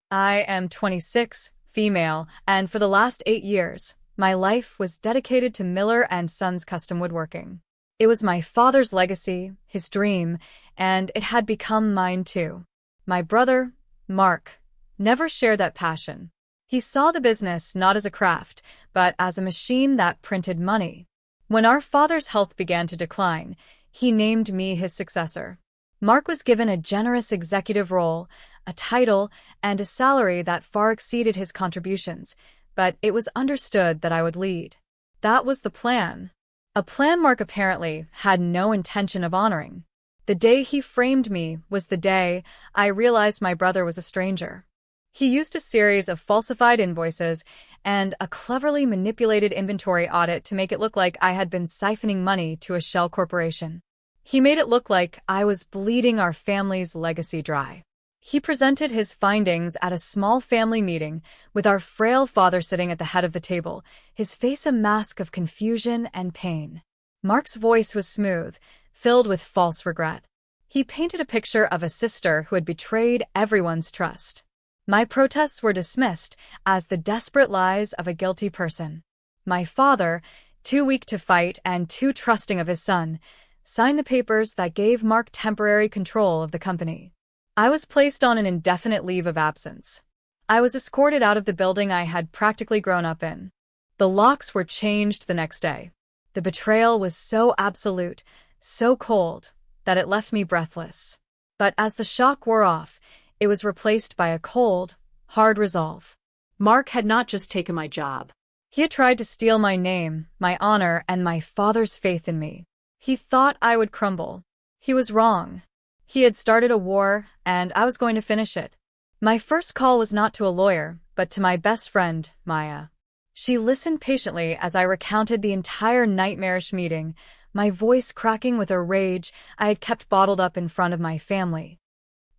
I am 26, female, and for the last 8 years, my life was dedicated to Miller and Sons Custom Woodworking. It was my father's legacy, his dream, and it had become mine too. My brother, Mark, never shared that passion. He saw the business not as a craft, but as a machine that printed money. When our father's health began to decline, he named me his successor. Mark was given a generous executive role, a title, and a salary that far exceeded his contributions, but it was understood that I would lead. That was the plan. A plan Mark apparently had no intention of honoring. The day he framed me was the day I realized my brother was a stranger. He used a series of falsified invoices and a cleverly manipulated inventory audit to make it look like I had been siphoning money to a shell corporation. He made it look like I was bleeding our family's legacy dry. He presented his findings at a small family meeting with our frail father sitting at the head of the table, his face a mask of confusion and pain. Mark's voice was smooth, filled with false regret. He painted a picture of a sister who had betrayed everyone's trust. My protests were dismissed as the desperate lies of a guilty person. My father, too weak to fight and too trusting of his son, signed the papers that gave Mark temporary control of the company. I was placed on an indefinite leave of absence. I was escorted out of the building I had practically grown up in. The locks were changed the next day. The betrayal was so absolute, so cold, that it left me breathless. But as the shock wore off, it was replaced by a cold, hard resolve. Mark had not just taken my job. He had tried to steal my name, my honor, and my father's faith in me. He thought I would crumble. He was wrong. He had started a war, and I was going to finish it. My first call was not to a lawyer, but to my best friend, Maya. She listened patiently as I recounted the entire nightmarish meeting, my voice cracking with a rage I had kept bottled up in front of my family.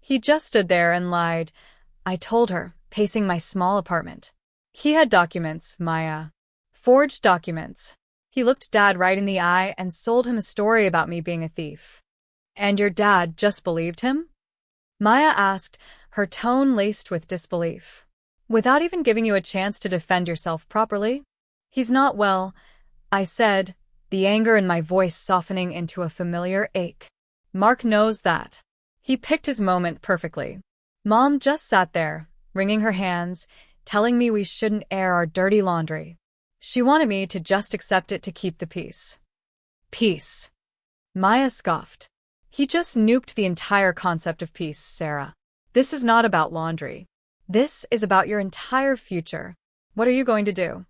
He just stood there and lied, I told her, pacing my small apartment. He had documents, Maya. Forged documents. He looked Dad right in the eye and sold him a story about me being a thief. And your dad just believed him? Maya asked, her tone laced with disbelief. Without even giving you a chance to defend yourself properly? He's not well, I said, the anger in my voice softening into a familiar ache. Mark knows that. He picked his moment perfectly. Mom just sat there, wringing her hands, telling me we shouldn't air our dirty laundry. She wanted me to just accept it to keep the peace. Peace. Maya scoffed. He just nuked the entire concept of peace, Sarah. This is not about laundry. This is about your entire future. What are you going to do?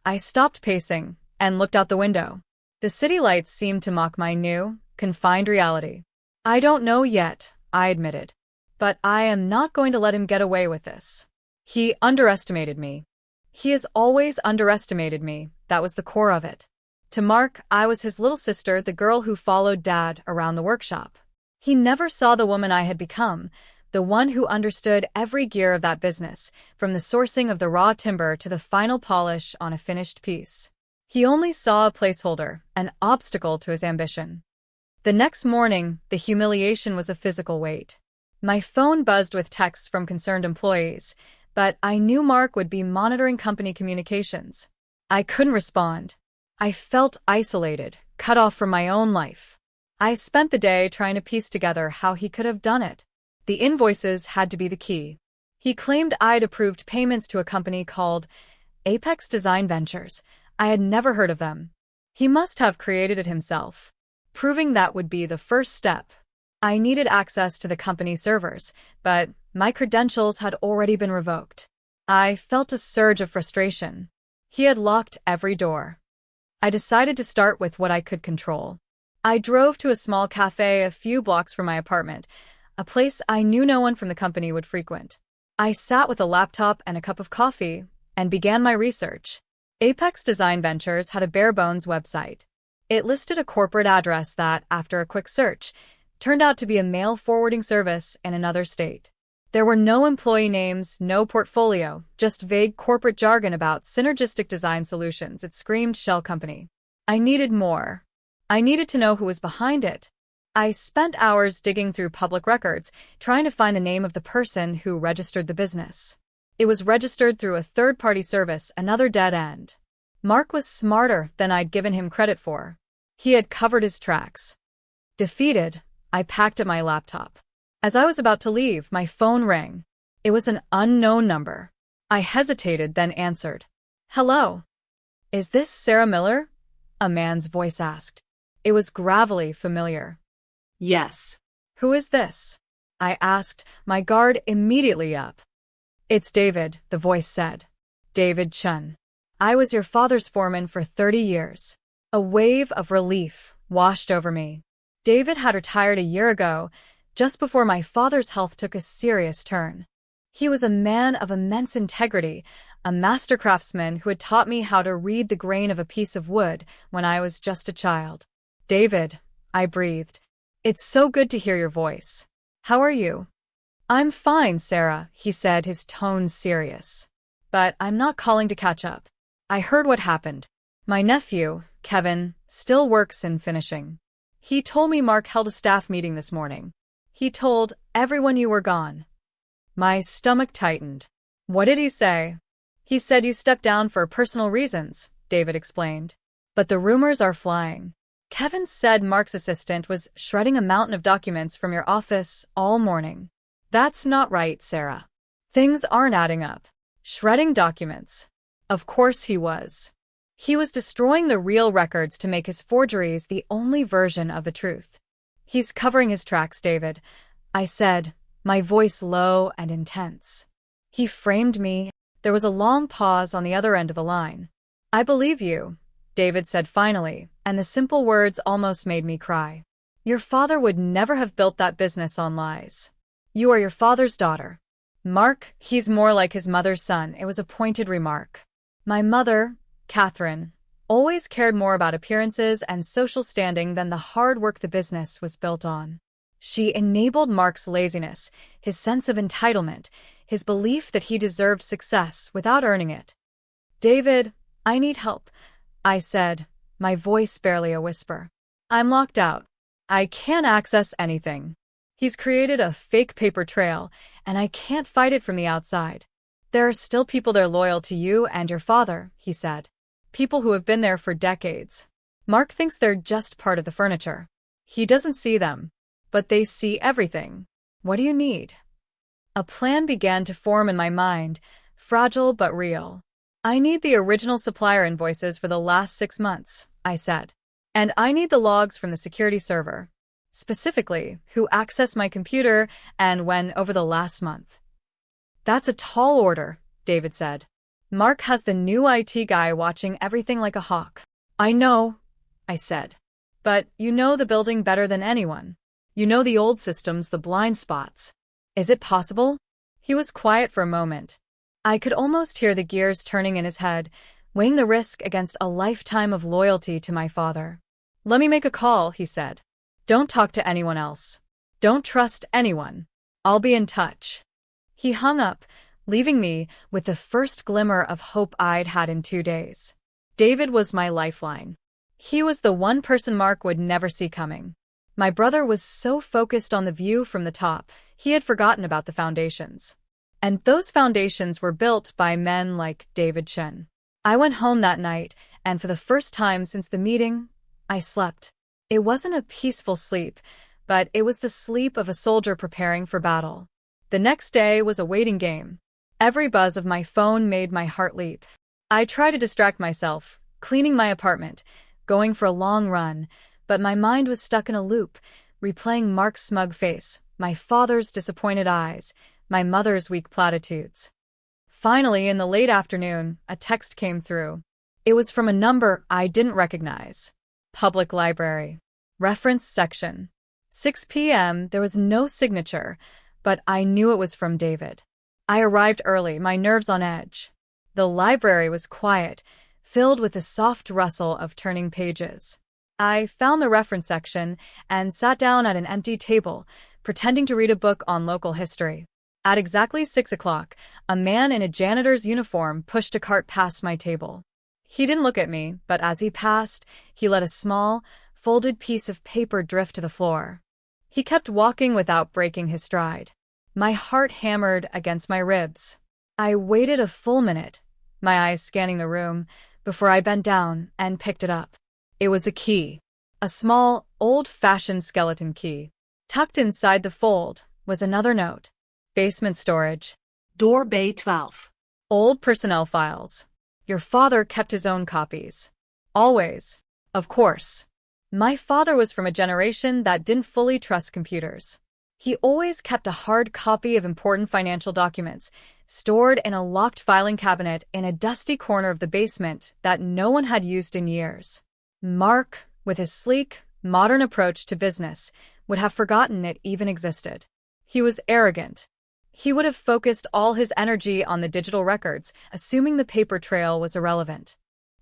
I stopped pacing and looked out the window. The city lights seemed to mock my new, confined reality. I don't know yet, I admitted. But I am not going to let him get away with this. He underestimated me. He has always underestimated me, that was the core of it. To Mark, I was his little sister, the girl who followed Dad around the workshop. He never saw the woman I had become, the one who understood every gear of that business, from the sourcing of the raw timber to the final polish on a finished piece. He only saw a placeholder, an obstacle to his ambition. The next morning, the humiliation was a physical weight. My phone buzzed with texts from concerned employees, but I knew Mark would be monitoring company communications. I couldn't respond. I felt isolated, cut off from my own life. I spent the day trying to piece together how he could have done it. The invoices had to be the key. He claimed I'd approved payments to a company called Apex Design Ventures. I had never heard of them. He must have created it himself. Proving that would be the first step. I needed access to the company servers, but my credentials had already been revoked. I felt a surge of frustration. He had locked every door. I decided to start with what I could control. I drove to a small cafe a few blocks from my apartment, a place I knew no one from the company would frequent. I sat with a laptop and a cup of coffee and began my research. Apex Design Ventures had a bare-bones website. It listed a corporate address that, after a quick search, turned out to be a mail forwarding service in another state. There were no employee names, no portfolio, just vague corporate jargon about synergistic design solutions. It screamed shell company. I needed more. I needed to know who was behind it. I spent hours digging through public records, trying to find the name of the person who registered the business. It was registered through a third-party service, another dead end. Mark was smarter than I'd given him credit for. He had covered his tracks. Defeated, I packed up my laptop. As I was about to leave, my phone rang. It was an unknown number. I hesitated, then answered. "Hello. Is this Sarah Miller?" a man's voice asked. It was gravelly familiar. Yes. "Who is this?" I asked, my guard immediately up. "It's David," the voice said. "David Chun. I was your father's foreman for 30 years. A wave of relief washed over me. David had retired a year ago, just before my father's health took a serious turn. He was a man of immense integrity, a master craftsman who had taught me how to read the grain of a piece of wood when I was just a child. "David," I breathed. "It's so good to hear your voice. How are you?" "I'm fine, Sarah," he said, his tone serious. "But I'm not calling to catch up. I heard what happened. My nephew, Kevin, still works in finishing. He told me Mark held a staff meeting this morning. He told everyone you were gone." My stomach tightened. "What did he say?" "He said you stepped down for personal reasons," David explained. "But the rumors are flying. Kevin said Mark's assistant was shredding a mountain of documents from your office all morning." "That's not right, Sarah. Things aren't adding up. Shredding documents. Of course he was. He was destroying the real records to make his forgeries the only version of the truth. He's covering his tracks, David," I said, my voice low and intense. "He framed me." There was a long pause on the other end of the line. "I believe you," David said finally, and the simple words almost made me cry. "Your father would never have built that business on lies. You are your father's daughter." "Mark, he's more like his mother's son," it was a pointed remark. "My mother, Catherine, always cared more about appearances and social standing than the hard work the business was built on. She enabled Mark's laziness, his sense of entitlement, his belief that he deserved success without earning it." "David, I need help," I said, my voice barely a whisper. "I'm locked out. I can't access anything. He's created a fake paper trail, and I can't fight it from the outside. There are still people there loyal to you and your father," he said. "People who have been there for decades. Mark thinks they're just part of the furniture. He doesn't see them, but they see everything. What do you need?" A plan began to form in my mind, fragile but real. "I need the original supplier invoices for the last 6 months," I said. "And I need the logs from the security server. Specifically, who accessed my computer and when over the last month." "That's a tall order," David said. "Mark has the new IT guy watching everything like a hawk." "I know," I said. "But you know the building better than anyone. You know the old systems, the blind spots. Is it possible?" He was quiet for a moment. I could almost hear the gears turning in his head, weighing the risk against a lifetime of loyalty to my father. "Let me make a call," he said. "Don't talk to anyone else. Don't trust anyone. I'll be in touch." He hung up, leaving me with the first glimmer of hope I'd had in 2 days. David was my lifeline. He was the one person Mark would never see coming. My brother was so focused on the view from the top, he had forgotten about the foundations. And those foundations were built by men like David Chen. I went home that night, and for the first time since the meeting, I slept. It wasn't a peaceful sleep, but it was the sleep of a soldier preparing for battle. The next day was a waiting game. Every buzz of my phone made my heart leap. I tried to distract myself, cleaning my apartment, going for a long run, but my mind was stuck in a loop, replaying Mark's smug face, my father's disappointed eyes, my mother's weak platitudes. Finally, in the late afternoon, a text came through. It was from a number I didn't recognize. Public library. Reference section. 6 p.m. There was no signature, but I knew it was from David. I arrived early, my nerves on edge. The library was quiet, filled with the soft rustle of turning pages. I found the reference section and sat down at an empty table, pretending to read a book on local history. At exactly 6 o'clock, a man in a janitor's uniform pushed a cart past my table. He didn't look at me, but as he passed, he let a small, folded piece of paper drift to the floor. He kept walking without breaking his stride. My heart hammered against my ribs. I waited a full minute, my eyes scanning the room, before I bent down and picked it up. It was a key. A small, old-fashioned skeleton key. Tucked inside the fold was another note. Basement storage. Door Bay 12. Old personnel files. Your father kept his own copies. Always. Of course. My father was from a generation that didn't fully trust computers. He always kept a hard copy of important financial documents, stored in a locked filing cabinet in a dusty corner of the basement that no one had used in years. Mark, with his sleek, modern approach to business, would have forgotten it even existed. He was arrogant. He would have focused all his energy on the digital records, assuming the paper trail was irrelevant.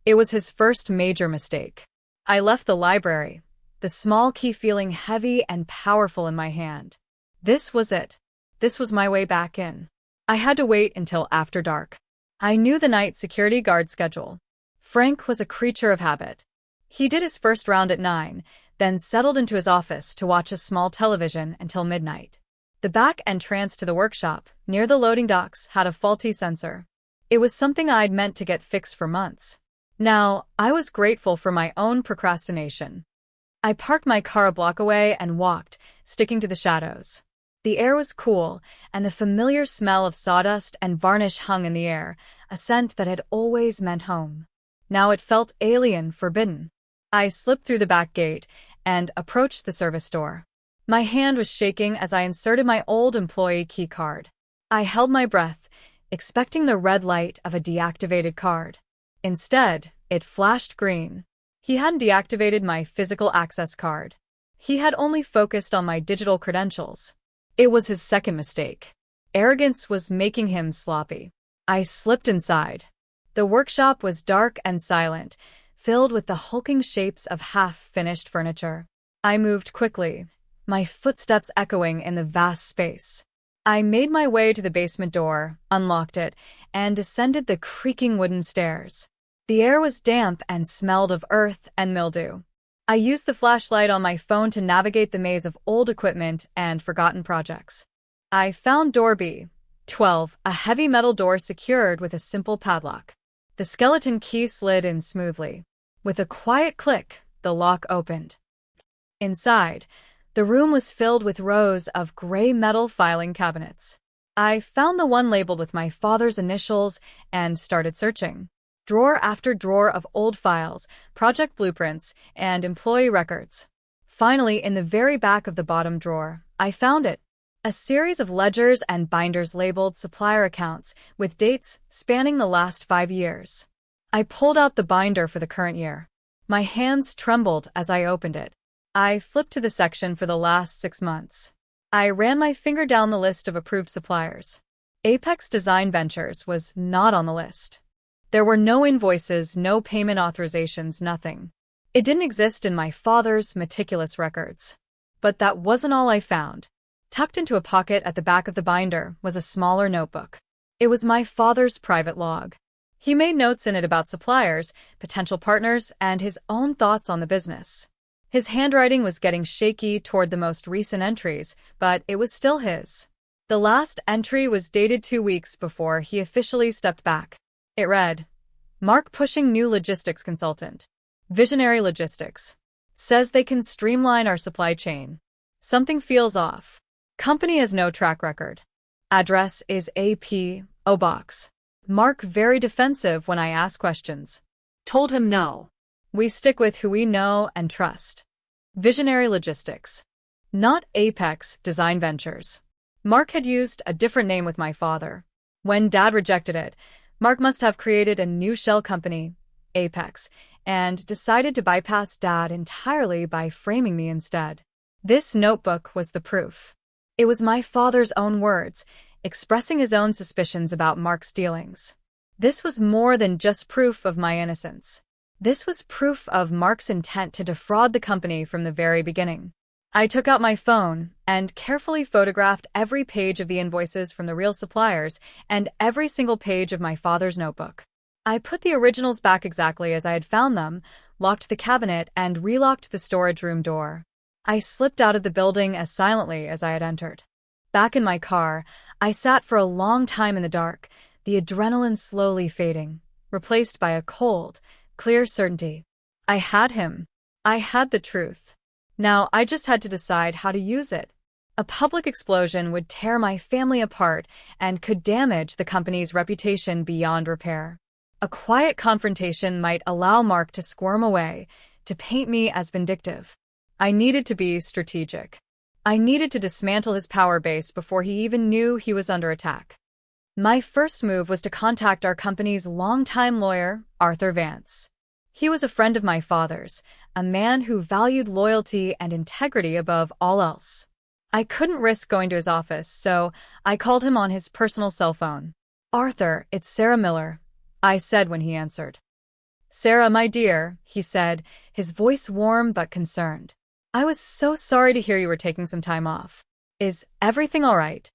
It was his first major mistake. I left the library, the small key feeling heavy and powerful in my hand. This was it. This was my way back in. I had to wait until after dark. I knew the night security guard schedule. Frank was a creature of habit. He did his first round at 9, then settled into his office to watch a small television until midnight. The back entrance to the workshop, near the loading docks, had a faulty sensor. It was something I'd meant to get fixed for months. Now, I was grateful for my own procrastination. I parked my car a block away and walked, sticking to the shadows. The air was cool, and the familiar smell of sawdust and varnish hung in the air, a scent that had always meant home. Now it felt alien, forbidden. I slipped through the back gate and approached the service door. My hand was shaking as I inserted my old employee key card. I held my breath, expecting the red light of a deactivated card. Instead, it flashed green. He hadn't deactivated my physical access card. He had only focused on my digital credentials. It was his second mistake. Arrogance was making him sloppy. I slipped inside. The workshop was dark and silent, filled with the hulking shapes of half-finished furniture. I moved quickly, my footsteps echoing in the vast space. I made my way to the basement door, unlocked it, and descended the creaking wooden stairs. The air was damp and smelled of earth and mildew. I used the flashlight on my phone to navigate the maze of old equipment and forgotten projects. I found door B, 12, a heavy metal door secured with a simple padlock. The skeleton key slid in smoothly. With a quiet click, the lock opened. Inside, the room was filled with rows of gray metal filing cabinets. I found the one labeled with my father's initials and started searching. Drawer after drawer of old files, project blueprints, and employee records. Finally, in the very back of the bottom drawer, I found it. A series of ledgers and binders labeled supplier accounts, with dates spanning the last 5 years. I pulled out the binder for the current year. My hands trembled as I opened it. I flipped to the section for the last 6 months. I ran my finger down the list of approved suppliers. Apex Design Ventures was not on the list. There were no invoices, no payment authorizations, nothing. It didn't exist in my father's meticulous records. But that wasn't all I found. Tucked into a pocket at the back of the binder was a smaller notebook. It was my father's private log. He made notes in it about suppliers, potential partners, and his own thoughts on the business. His handwriting was getting shaky toward the most recent entries, but it was still his. The last entry was dated 2 weeks before he officially stepped back. It read, Mark pushing new logistics consultant. Visionary Logistics. Says they can streamline our supply chain. Something feels off. Company has no track record. Address is AP, Box. Mark very defensive when I ask questions. Told him no. We stick with who we know and trust. Visionary Logistics. Not Apex Design Ventures. Mark had used a different name with my father. When Dad rejected it, Mark must have created a new shell company, Apex, and decided to bypass Dad entirely by framing me instead. This notebook was the proof. It was my father's own words, expressing his own suspicions about Mark's dealings. This was more than just proof of my innocence. This was proof of Mark's intent to defraud the company from the very beginning. I took out my phone and carefully photographed every page of the invoices from the real suppliers and every single page of my father's notebook. I put the originals back exactly as I had found them, locked the cabinet, and relocked the storage room door. I slipped out of the building as silently as I had entered. Back in my car, I sat for a long time in the dark, the adrenaline slowly fading, replaced by a cold, clear certainty. I had him. I had the truth. Now I just had to decide how to use it. A public explosion would tear my family apart and could damage the company's reputation beyond repair. A quiet confrontation might allow Mark to squirm away, to paint me as vindictive. I needed to be strategic. I needed to dismantle his power base before he even knew he was under attack. My first move was to contact our company's longtime lawyer, Arthur Vance. He was a friend of my father's, a man who valued loyalty and integrity above all else. I couldn't risk going to his office, so I called him on his personal cell phone. "Arthur, it's Sarah Miller," I said when he answered. "Sarah, my dear," he said, his voice warm but concerned. "I was so sorry to hear you were taking some time off. Is everything all right?"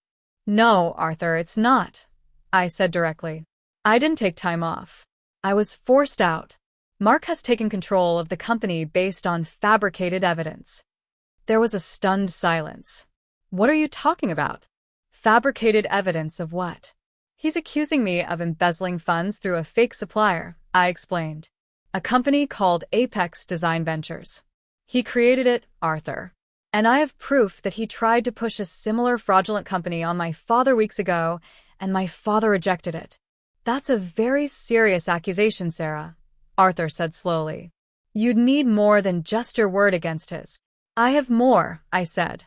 "No, Arthur, it's not," I said directly. "I didn't take time off. I was forced out. Mark has taken control of the company based on fabricated evidence." There was a stunned silence. "What are you talking about?" "Fabricated evidence of what?" "He's accusing me of embezzling funds through a fake supplier," I explained. "A company called Apex Design Ventures. He created it, Arthur. And I have proof that he tried to push a similar fraudulent company on my father weeks ago, and my father rejected it." "That's a very serious accusation, Sarah," Arthur said slowly. "You'd need more than just your word against his." "I have more," I said.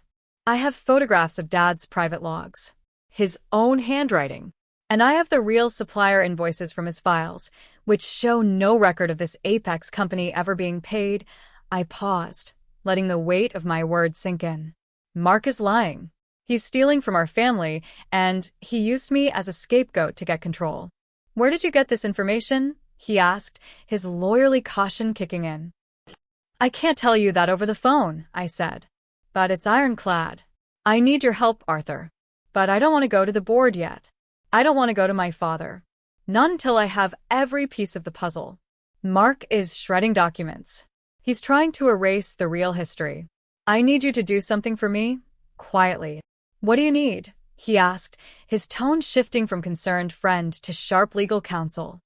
"I have photographs of Dad's private logs, his own handwriting, and I have the real supplier invoices from his files, which show no record of this Apex company ever being paid." I paused, letting the weight of my words sink in. "Mark is lying. He's stealing from our family, and he used me as a scapegoat to get control." "Where did you get this information?" he asked, his lawyerly caution kicking in. "I can't tell you that over the phone," I said. "But it's ironclad. I need your help, Arthur. But I don't want to go to the board yet. I don't want to go to my father. Not until I have every piece of the puzzle. Mark is shredding documents. He's trying to erase the real history. I need you to do something for me, quietly." "What do you need?" he asked, his tone shifting from concerned friend to sharp legal counsel.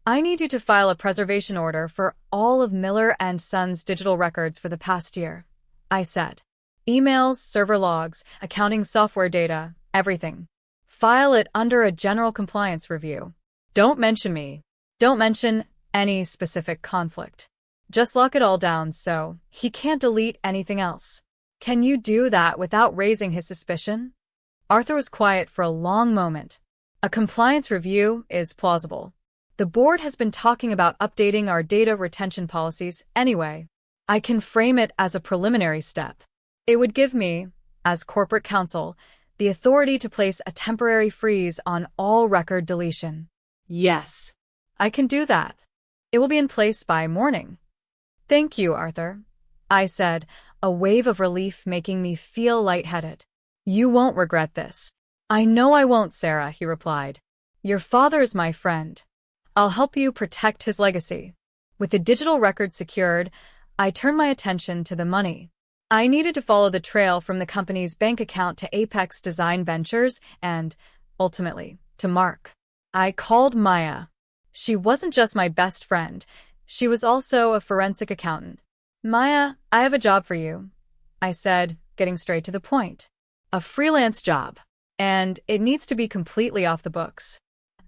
"I need you to file a preservation order for all of Miller and Sons' digital records for the past year," I said. "Emails, server logs, accounting software data, everything. File it under a general compliance review. Don't mention me. Don't mention any specific conflict. Just lock it all down so he can't delete anything else." "Can you do that without raising his suspicion?" Arthur was quiet for a long moment. "A compliance review is plausible. The board has been talking about updating our data retention policies anyway. I can frame it as a preliminary step. It would give me, as corporate counsel, the authority to place a temporary freeze on all record deletion." Yes. "I can do that. It will be in place by morning." "Thank you, Arthur," I said, a wave of relief making me feel lightheaded. "You won't regret this." "I know I won't, Sarah," he replied. "Your father is my friend. I'll help you protect his legacy." With the digital record secured, I turned my attention to the money. I needed to follow the trail from the company's bank account to Apex Design Ventures and, ultimately, to Mark. I called Maya. She wasn't just my best friend. She was also a forensic accountant. "Maya, I have a job for you," I said, getting straight to the point. "A freelance job. And it needs to be completely off the books."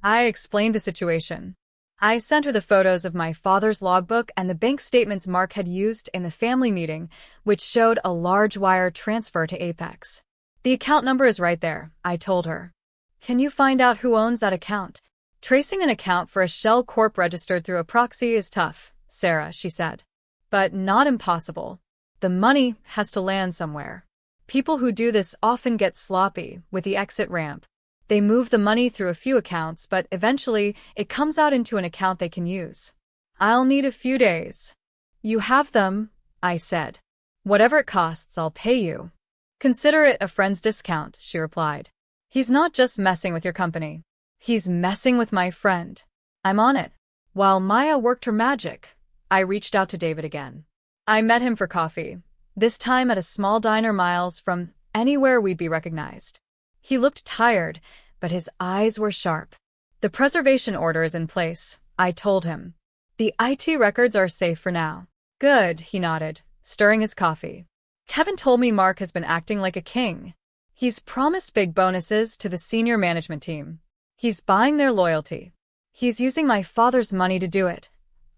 I explained the situation. I sent her the photos of my father's logbook and the bank statements Mark had used in the family meeting, which showed a large wire transfer to Apex. "The account number is right there," I told her. "Can you find out who owns that account?" "Tracing an account for a shell corp registered through a proxy is tough, Sarah," she said. "But not impossible. The money has to land somewhere. People who do this often get sloppy with the exit ramp. They move the money through a few accounts, but eventually it comes out into an account they can use. I'll need a few days." "You have them," I said. "Whatever it costs, I'll pay you." "Consider it a friend's discount," she replied. "He's not just messing with your company. He's messing with my friend. I'm on it." While Maya worked her magic, I reached out to David again. I met him for coffee. this time at a small diner miles from anywhere we'd be recognized. He looked tired, but his eyes were sharp. The preservation order is in place, I told him. The IT records are safe for now. Good, he nodded, stirring his coffee. Kevin told me Mark has been acting like a king. He's promised big bonuses to the senior management team. He's buying their loyalty. He's using my father's money to do it,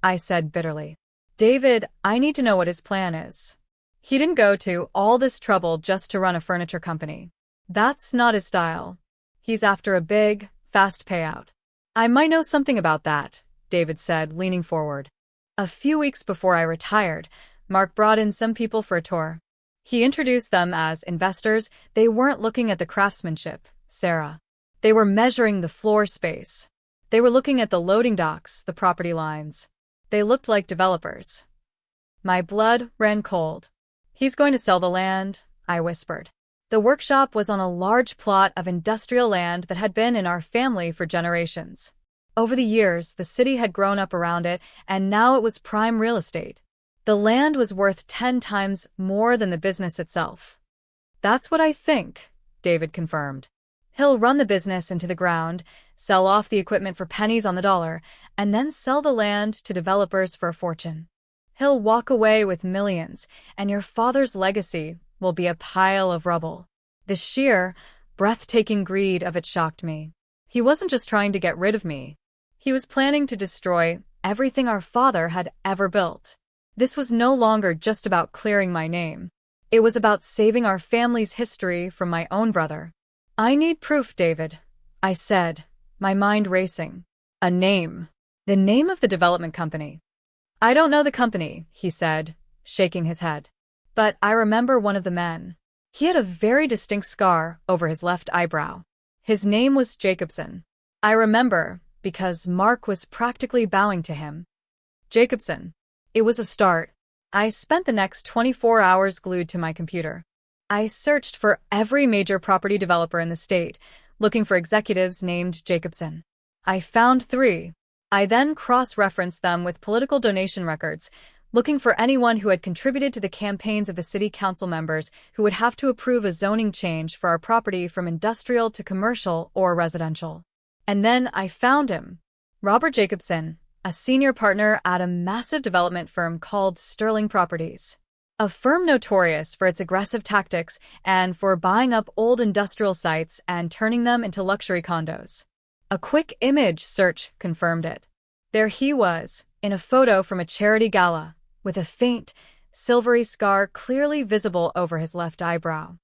I said bitterly. David, I need to know what his plan is. He didn't go to all this trouble just to run a furniture company. That's not his style. He's after a big, fast payout. I might know something about that, David said, leaning forward. A few weeks before I retired, Mark brought in some people for a tour. He introduced them as investors. They weren't looking at the craftsmanship, Sarah. They were measuring the floor space. They were looking at the loading docks, the property lines. They looked like developers. My blood ran cold. He's going to sell the land, I whispered. The workshop was on a large plot of industrial land that had been in our family for generations. Over the years, the city had grown up around it, and now it was prime real estate. The land was worth 10 times more than the business itself. That's what I think, David confirmed. He'll run the business into the ground, sell off the equipment for pennies on the dollar, and then sell the land to developers for a fortune. He'll walk away with millions, and your father's legacy will be a pile of rubble. The sheer, breathtaking greed of it shocked me. He wasn't just trying to get rid of me. He was planning to destroy everything our father had ever built. This was no longer just about clearing my name. It was about saving our family's history from my own brother. I need proof, David, I said, my mind racing. A name. The name of the development company. I don't know the company, he said, shaking his head. But I remember one of the men. He had a very distinct scar over his left eyebrow. His name was Jacobson. I remember, because Mark was practically bowing to him. Jacobson. It was a start. I spent the next 24 hours glued to my computer. I searched for every major property developer in the state, looking for executives named Jacobson. I found 3. I then cross-referenced them with political donation records, looking for anyone who had contributed to the campaigns of the city council members who would have to approve a zoning change for our property from industrial to commercial or residential. And then I found him. Robert Jacobson, a senior partner at a massive development firm called Sterling Properties. A firm notorious for its aggressive tactics and for buying up old industrial sites and turning them into luxury condos. A quick image search confirmed it. There he was, in a photo from a charity gala, with a faint, silvery scar clearly visible over his left eyebrow.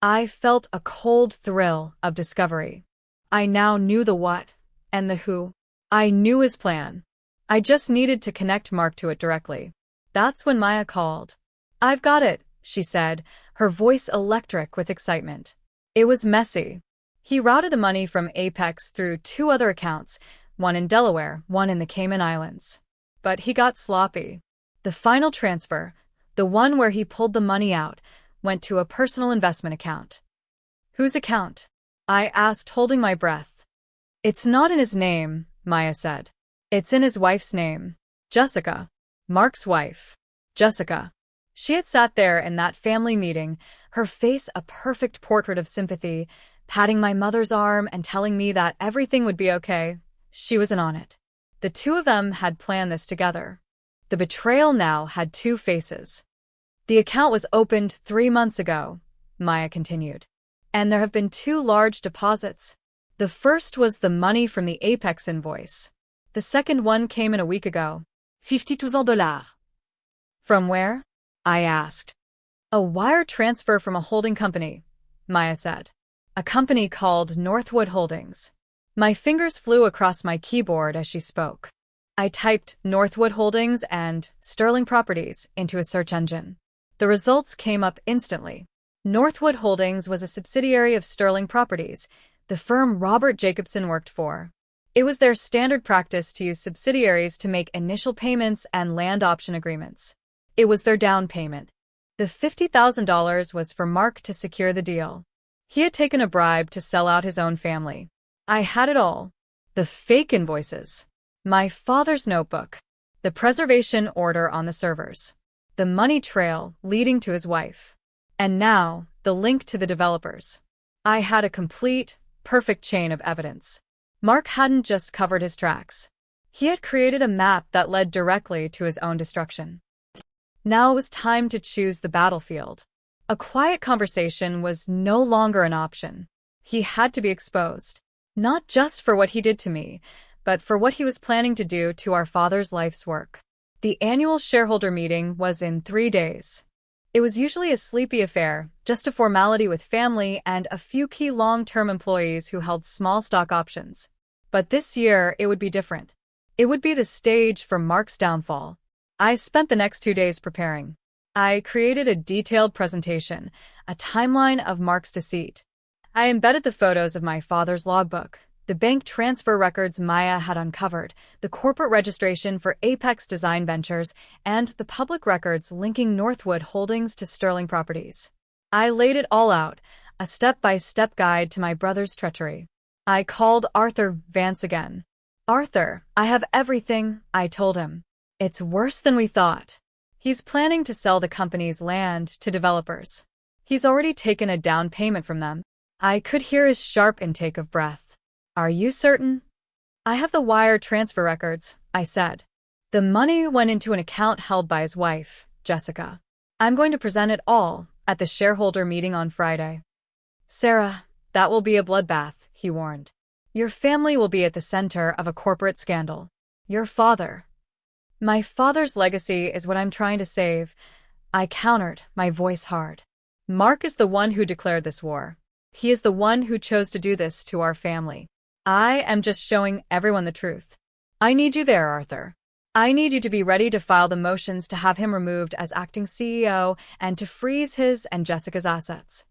I felt a cold thrill of discovery. I now knew the what and the who. I knew his plan. I just needed to connect Mark to it directly. That's when Maya called. I've got it, she said, her voice electric with excitement. It was messy. He routed the money from Apex through 2 other accounts, one in Delaware, one in the Cayman Islands. But he got sloppy. The final transfer, the one where he pulled the money out, went to a personal investment account. Whose account? I asked, holding my breath. It's not in his name, Maya said. It's in his wife's name. Jessica. Mark's wife. Jessica. She had sat there in that family meeting, her face a perfect portrait of sympathy, patting my mother's arm and telling me that everything would be okay. She was in on it. The 2 of them had planned this together. The betrayal now had 2 faces. The account was opened 3 months ago, Maya continued. And there have been 2 large deposits. The first was the money from the Apex invoice. The second one came in a week ago. $52,000. From where? I asked. A wire transfer from a holding company, Maya said. A company called Northwood Holdings. My fingers flew across my keyboard as she spoke. I typed Northwood Holdings and Sterling Properties into a search engine. The results came up instantly. Northwood Holdings was a subsidiary of Sterling Properties, the firm Robert Jacobson worked for. It was their standard practice to use subsidiaries to make initial payments and land option agreements. It was their down payment. The $50,000 was for Mark to secure the deal. He had taken a bribe to sell out his own family. I had it all. The fake invoices. My father's notebook. The preservation order on the servers. the money trail leading to his wife. And now, the link to the developers. I had a complete, perfect chain of evidence. Mark hadn't just covered his tracks. He had created a map that led directly to his own destruction. Now it was time to choose the battlefield. A quiet conversation was no longer an option. He had to be exposed, not just for what he did to me, but for what he was planning to do to our father's life's work. The annual shareholder meeting was in 3 days. It was usually a sleepy affair, just a formality with family and a few key long-term employees who held small stock options. But this year, it would be different. It would be the stage for Mark's downfall. I spent the next 2 days preparing. I created a detailed presentation, a timeline of Mark's deceit. I embedded the photos of my father's logbook, the bank transfer records Maya had uncovered, the corporate registration for Apex Design Ventures, and the public records linking Northwood Holdings to Sterling Properties. I laid it all out, a step-by-step guide to my brother's treachery. I called Arthur Vance again. "Arthur, I have everything," I told him. "It's worse than we thought. He's planning to sell the company's land to developers. He's already taken a down payment from them." I could hear his sharp intake of breath. "Are you certain?" "I have the wire transfer records," I said. "The money went into an account held by his wife, Jessica. I'm going to present it all at the shareholder meeting on Friday." "Sarah, that will be a bloodbath," he warned. "Your family will be at the center of a corporate scandal. Your father." "My father's legacy is what I'm trying to save," I countered, my voice hard. "Mark is the one who declared this war. He is the one who chose to do this to our family. I am just showing everyone the truth. I need you there, Arthur. I need you to be ready to file the motions to have him removed as acting CEO and to freeze his and Jessica's assets."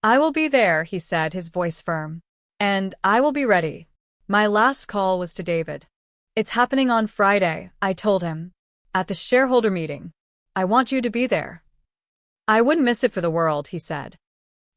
"I will be there," he said, his voice firm. "And I will be ready." My last call was to David. "It's happening on Friday," I told him. "At the shareholder meeting. I want you to be there." "I wouldn't miss it for the world," he said.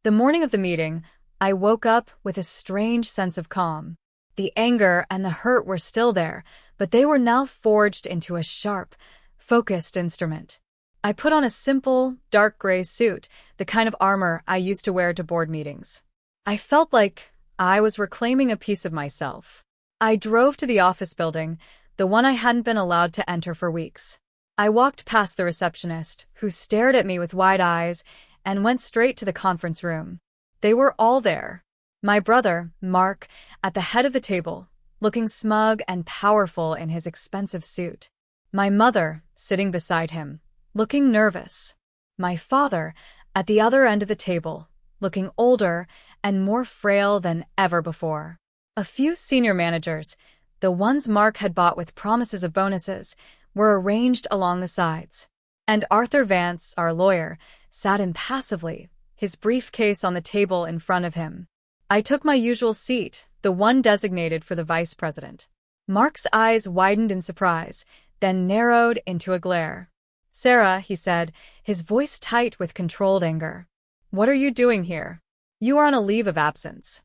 The morning of the meeting, I woke up with a strange sense of calm. The anger and the hurt were still there, but they were now forged into a sharp, focused instrument. I put on a simple, dark gray suit, the kind of armor I used to wear to board meetings. I felt like I was reclaiming a piece of myself. I drove to the office building, the one I hadn't been allowed to enter for weeks. I walked past the receptionist, who stared at me with wide eyes, and went straight to the conference room. They were all there. My brother, Mark, at the head of the table, looking smug and powerful in his expensive suit. My mother, sitting beside him, looking nervous. My father, at the other end of the table, looking older and more frail than ever before. A few senior managers, the ones Mark had bought with promises of bonuses, were arranged along the sides. And Arthur Vance, our lawyer, sat impassively, his briefcase on the table in front of him. I took my usual seat, the one designated for the vice president. Mark's eyes widened in surprise, then narrowed into a glare. "Sarah," he said, his voice tight with controlled anger. "What are you doing here? You are on a leave of absence."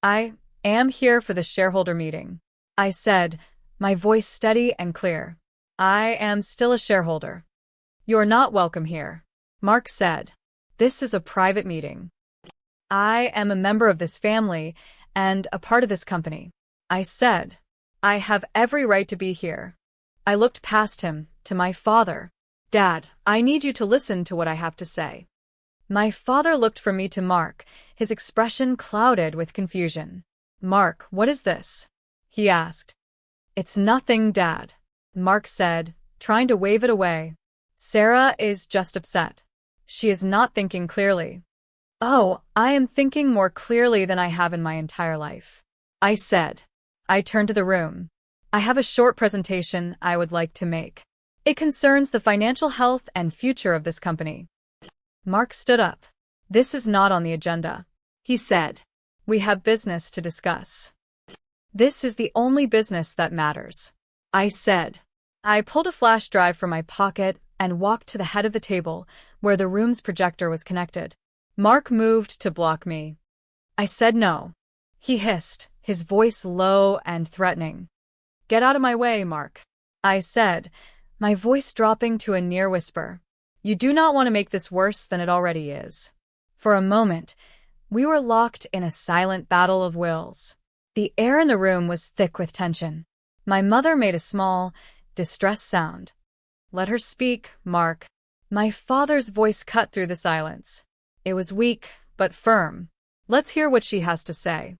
"I am here for the shareholder meeting," I said, my voice steady and clear. "I am still a shareholder." "You're not welcome here," Mark said. "This is a private meeting. I am a member of this family and a part of this company," I said. "I have every right to be here." I looked past him, to my father. "Dad, I need you to listen to what I have to say." My father looked from me to Mark, his expression clouded with confusion. "Mark, what is this?" he asked. "It's nothing, Dad," Mark said, trying to wave it away. "Sarah is just upset. She is not thinking clearly." "Oh, I am thinking more clearly than I have in my entire life," I said. I turned to the room. "I have a short presentation I would like to make. It concerns the financial health and future of this company." Mark stood up. "This is not on the agenda," he said. "We have business to discuss." "This is the only business that matters," I said. I pulled a flash drive from my pocket and walked to the head of the table, where the room's projector was connected. Mark moved to block me. I said no. He hissed, his voice low and threatening. "Get out of my way, Mark," I said, my voice dropping to a near whisper. You do not want to make this worse than it already is. For a moment, we were locked in a silent battle of wills. The air in the room was thick with tension. My mother made a small, distressed sound. Let her speak, Mark. My father's voice cut through the silence. It was weak, but firm. Let's hear what she has to say.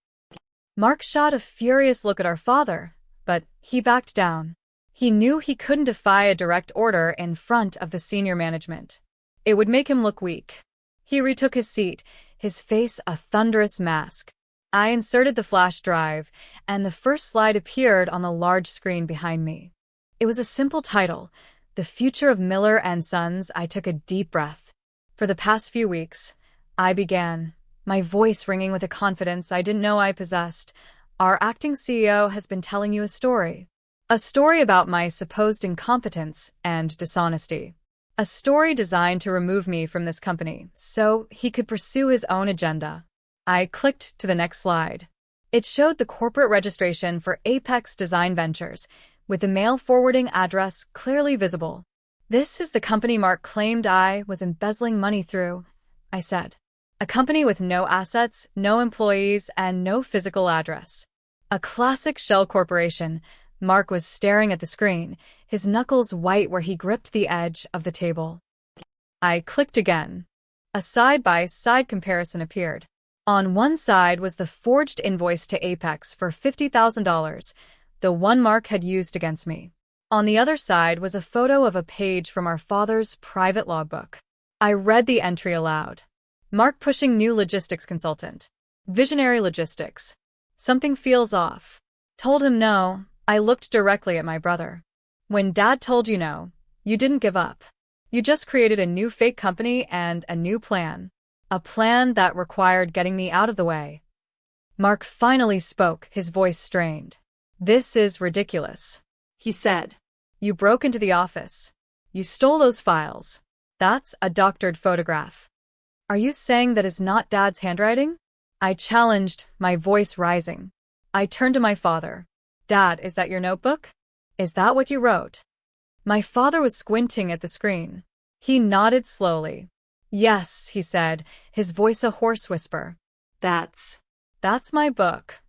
Mark shot a furious look at our father, but he backed down. He knew he couldn't defy a direct order in front of the senior management. It would make him look weak. He retook his seat, his face a thunderous mask. I inserted the flash drive, and the first slide appeared on the large screen behind me. It was a simple title, The Future of Miller and Sons. I took a deep breath. For the past few weeks, I began, my voice ringing with a confidence I didn't know I possessed. Our acting CEO has been telling you a story. A story about my supposed incompetence and dishonesty. A story designed to remove me from this company so he could pursue his own agenda. I clicked to the next slide. It showed the corporate registration for Apex Design Ventures, with the mail forwarding address clearly visible. This is the company Mark claimed I was embezzling money through, I said. A company with no assets, no employees, and no physical address. A classic shell corporation. Mark was staring at the screen, his knuckles white where he gripped the edge of the table. I clicked again. A side-by-side comparison appeared. On one side was the forged invoice to Apex for $50,000, the one Mark had used against me. On the other side was a photo of a page from our father's private logbook. I read the entry aloud. Mark pushing new logistics consultant. Visionary logistics. Something feels off. Told him no. I looked directly at my brother. When Dad told you no, you didn't give up. You just created a new fake company and a new plan. A plan that required getting me out of the way. Mark finally spoke, his voice strained. This is ridiculous, he said. You broke into the office. You stole those files. That's a doctored photograph. Are you saying that is not Dad's handwriting? I challenged, my voice rising. I turned to my father. Dad, is that your notebook? Is that what you wrote? My father was squinting at the screen. He nodded slowly. Yes, he said, his voice a hoarse whisper. That's my book.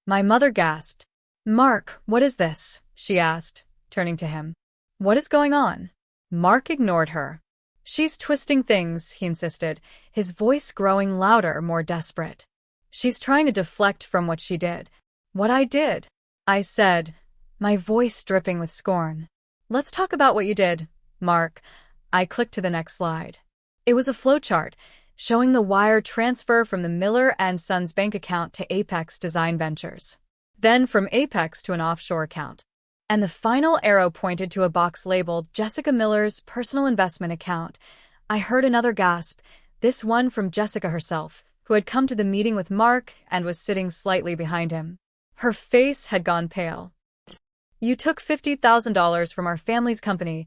My mother gasped. Mark, what is this? She asked, turning to him. What is going on? Mark ignored her. She's twisting things, he insisted, his voice growing louder, more desperate. She's trying to deflect from what she did. What I did, I said, my voice dripping with scorn. Let's talk about what you did, Mark. I clicked to the next slide. It was a flowchart showing the wire transfer from the Miller and Sons bank account to Apex Design Ventures. Then from Apex to an offshore account. And the final arrow pointed to a box labeled Jessica Miller's personal investment account. I heard another gasp, this one from Jessica herself, who had come to the meeting with Mark and was sitting slightly behind him. Her face had gone pale. You took $50,000 from our family's company,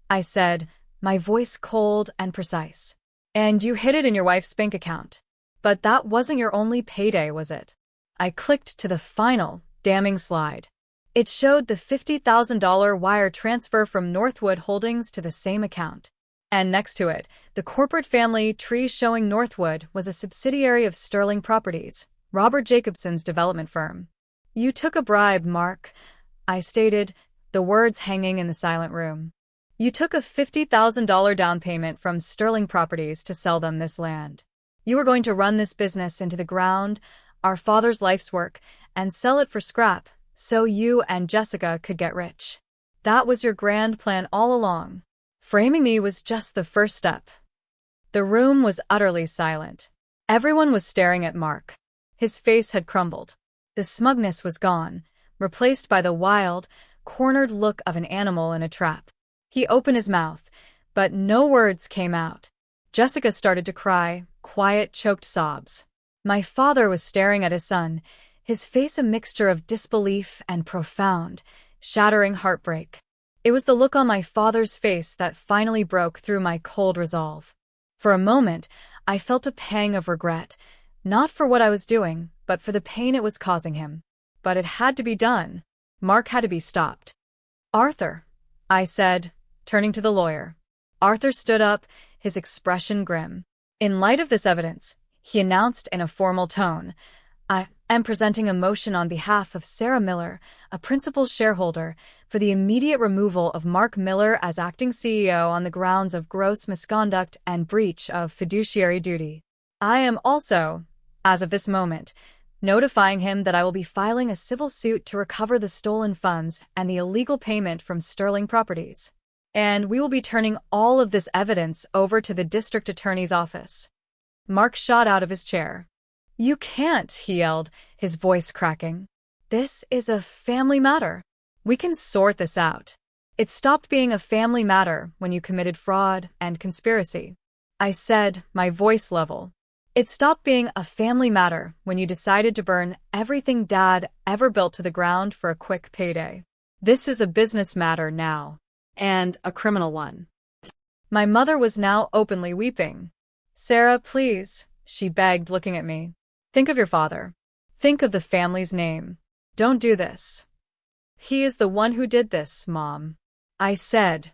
I said, my voice cold and precise. And you hid it in your wife's bank account. But that wasn't your only payday, was it? I clicked to the final, damning slide. It showed the $50,000 wire transfer from Northwood Holdings to the same account. And next to it, the corporate family tree showing Northwood was a subsidiary of Sterling Properties, Robert Jacobson's development firm. You took a bribe, Mark, I stated, the words hanging in the silent room. You took a $50,000 down payment from Sterling Properties to sell them this land. You were going to run this business into the ground, our father's life's work, and sell it for scrap, so you and Jessica could get rich. That was your grand plan all along. Framing me was just the first step. The room was utterly silent. Everyone was staring at Mark. His face had crumbled. The smugness was gone, replaced by the wild, cornered look of an animal in a trap. He opened his mouth, but no words came out. Jessica started to cry, quiet, choked sobs. My father was staring at his son, his face a mixture of disbelief and profound, shattering heartbreak. It was the look on my father's face that finally broke through my cold resolve. For a moment, I felt a pang of regret, not for what I was doing, but for the pain it was causing him. But it had to be done. Mark had to be stopped. Arthur, I said, turning to the lawyer. Arthur stood up, his expression grim. In light of this evidence, he announced in a formal tone, I am presenting a motion on behalf of Sarah Miller, a principal shareholder, for the immediate removal of Mark Miller as acting CEO on the grounds of gross misconduct and breach of fiduciary duty. I am also, as of this moment, notifying him that I will be filing a civil suit to recover the stolen funds and the illegal payment from Sterling Properties. And we will be turning all of this evidence over to the district attorney's office. Mark shot out of his chair. You can't, he yelled, his voice cracking. This is a family matter. We can sort this out. It stopped being a family matter when you committed fraud and conspiracy. I said, my voice level. It stopped being a family matter when you decided to burn everything Dad ever built to the ground for a quick payday. This is a business matter now. And a criminal one. My mother was now openly weeping. Sarah, please, she begged, looking at me. Think of your father. Think of the family's name. Don't do this. He is the one who did this, Mom. I said,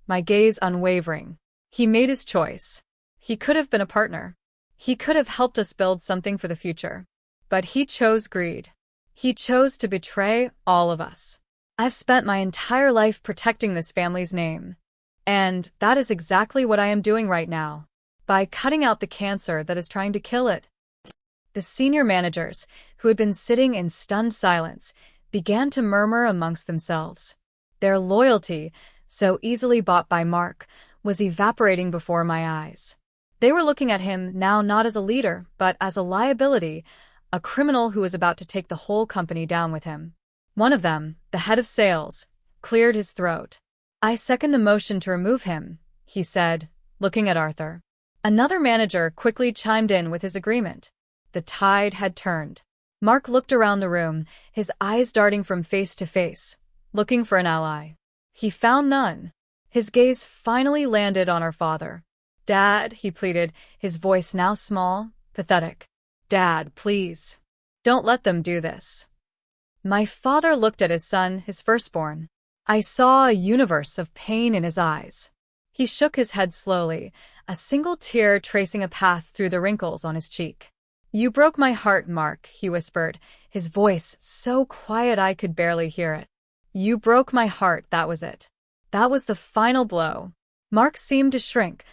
my gaze unwavering. He made his choice. He could have been a partner. He could have helped us build something for the future. But he chose greed. He chose to betray all of us. I've spent my entire life protecting this family's name. And that is exactly what I am doing right now, by cutting out the cancer that is trying to kill it. The senior managers, who had been sitting in stunned silence, began to murmur amongst themselves. Their loyalty, so easily bought by Mark, was evaporating before my eyes. They were looking at him now not as a leader, but as a liability, a criminal who was about to take the whole company down with him. One of them, the head of sales, cleared his throat. I second the motion to remove him, he said, looking at Arthur. Another manager quickly chimed in with his agreement. The tide had turned. Mark looked around the room, his eyes darting from face to face, looking for an ally. He found none. His gaze finally landed on our father. Dad, he pleaded, his voice now small, pathetic. Dad, please. Don't let them do this. My father looked at his son, his firstborn. I saw a universe of pain in his eyes. He shook his head slowly, a single tear tracing a path through the wrinkles on his cheek. You broke my heart, Mark, he whispered, his voice so quiet I could barely hear it. You broke my heart, that was it. That was the final blow. Mark seemed to shrink,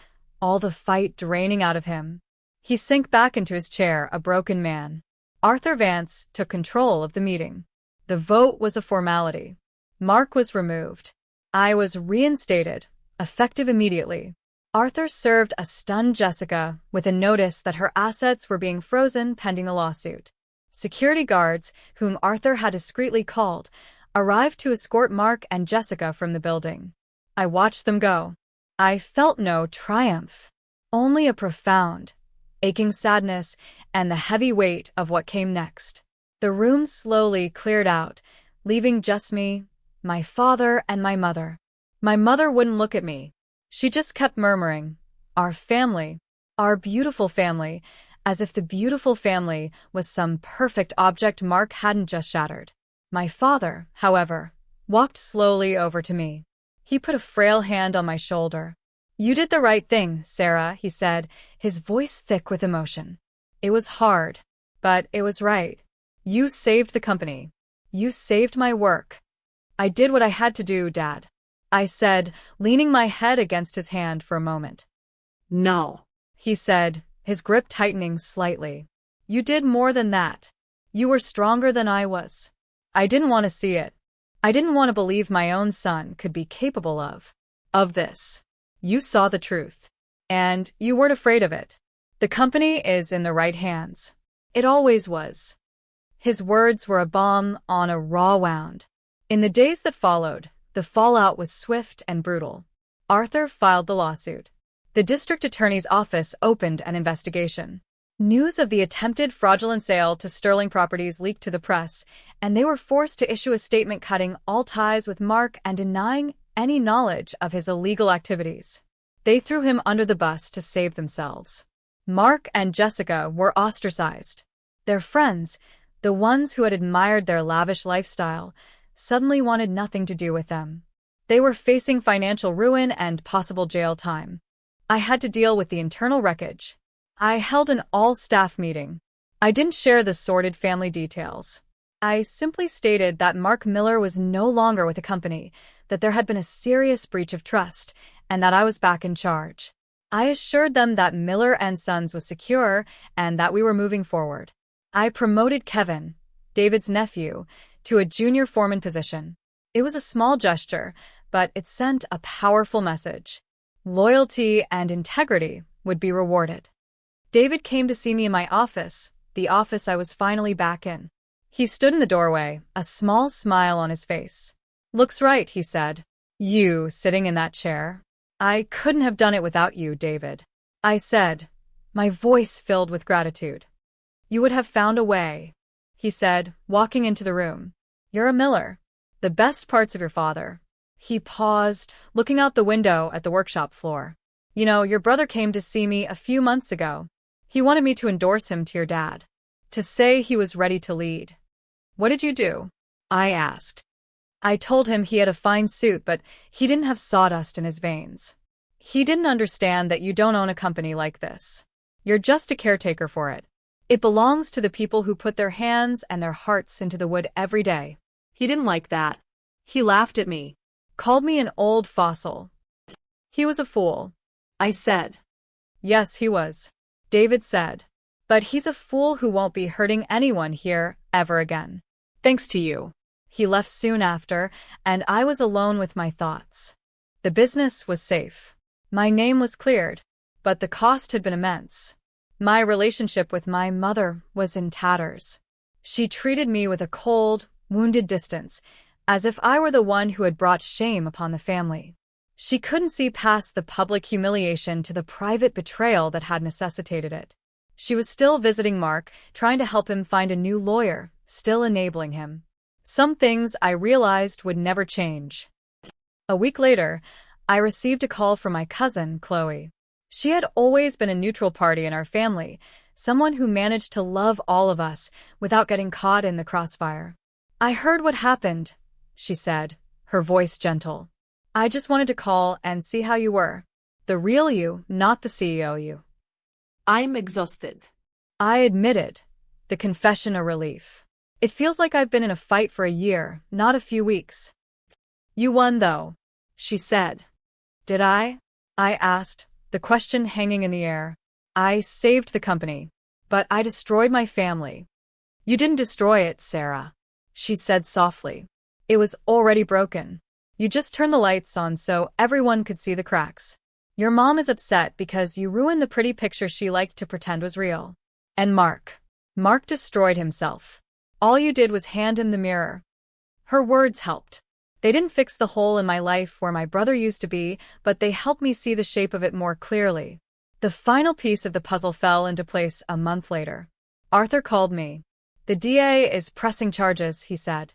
all the fight draining out of him. He sank back into his chair, a broken man. Arthur Vance took control of the meeting. The vote was a formality. Mark was removed. I was reinstated, effective immediately. Arthur served a stunned Jessica with a notice that her assets were being frozen pending the lawsuit. Security guards, whom Arthur had discreetly called, arrived to escort Mark and Jessica from the building. I watched them go. I felt no triumph, only a profound, aching sadness and the heavy weight of what came next. The room slowly cleared out, leaving just me, my father, and my mother. My mother wouldn't look at me. She just kept murmuring, our family, our beautiful family, as if the beautiful family was some perfect object Mark hadn't just shattered. My father, however, walked slowly over to me. He put a frail hand on my shoulder. You did the right thing, Sarah, he said, his voice thick with emotion. It was hard, but it was right. You saved the company. You saved my work. I did what I had to do, Dad, I said, leaning my head against his hand for a moment. No, he said, his grip tightening slightly. You did more than that. You were stronger than I was. I didn't want to see it. I didn't want to believe my own son could be capable of this. You saw the truth. And you weren't afraid of it. The company is in the right hands. It always was. His words were a bomb on a raw wound. In the days that followed, the fallout was swift and brutal. Arthur filed the lawsuit. The district attorney's office opened an investigation. News of the attempted fraudulent sale to Sterling Properties leaked to the press, and they were forced to issue a statement cutting all ties with Mark and denying any knowledge of his illegal activities. They threw him under the bus to save themselves. Mark and Jessica were ostracized. Their friends, the ones who had admired their lavish lifestyle, suddenly wanted nothing to do with them. They were facing financial ruin and possible jail time. I had to deal with the internal wreckage. I held an all-staff meeting. I didn't share the sordid family details. I simply stated that Mark Miller was no longer with the company, that there had been a serious breach of trust, and that I was back in charge. I assured them that Miller & Sons was secure and that we were moving forward. I promoted Kevin, David's nephew, to a junior foreman position. It was a small gesture, but it sent a powerful message. Loyalty and integrity would be rewarded. David came to see me in my office, the office I was finally back in. He stood in the doorway, a small smile on his face. "Looks right," he said. "You, sitting in that chair. I couldn't have done it without you, David." I said, my voice filled with gratitude. "You would have found a way," he said, walking into the room. "You're a Miller. The best parts of your father." He paused, looking out the window at the workshop floor. "You know, your brother came to see me a few months ago. He wanted me to endorse him to your dad. To say he was ready to lead." "What did you do?" I asked. I told him he had a fine suit, but he didn't have sawdust in his veins. He didn't understand that you don't own a company like this. You're just a caretaker for it. It belongs to the people who put their hands and their hearts into the wood every day. He didn't like that. He laughed at me. Called me an old fossil. He was a fool, I said. "Yes, he was," David said. "But he's a fool who won't be hurting anyone here ever again. Thanks to you." He left soon after, and I was alone with my thoughts. The business was safe. My name was cleared, but the cost had been immense. My relationship with my mother was in tatters. She treated me with a cold, wounded distance, as if I were the one who had brought shame upon the family. She couldn't see past the public humiliation to the private betrayal that had necessitated it. She was still visiting Mark, trying to help him find a new lawyer, still enabling him. Some things I realized would never change. A week later, I received a call from my cousin, Chloe. She had always been a neutral party in our family, someone who managed to love all of us without getting caught in the crossfire. "I heard what happened," she said, her voice gentle. "I just wanted to call and see how you were. The real you, not the CEO you." "I'm exhausted," I admitted, the confession a relief. "It feels like I've been in a fight for a year, not a few weeks." "You won, though," she said. "Did I?" I asked, the question hanging in the air. "I saved the company, but I destroyed my family." "You didn't destroy it, Sarah," she said softly. "It was already broken. You just turned the lights on so everyone could see the cracks. Your mom is upset because you ruined the pretty picture she liked to pretend was real. And Mark destroyed himself. All you did was hand him the mirror." Her words helped. They didn't fix the hole in my life where my brother used to be, but they helped me see the shape of it more clearly. The final piece of the puzzle fell into place a month later. Arthur called me. "The DA is pressing charges," he said.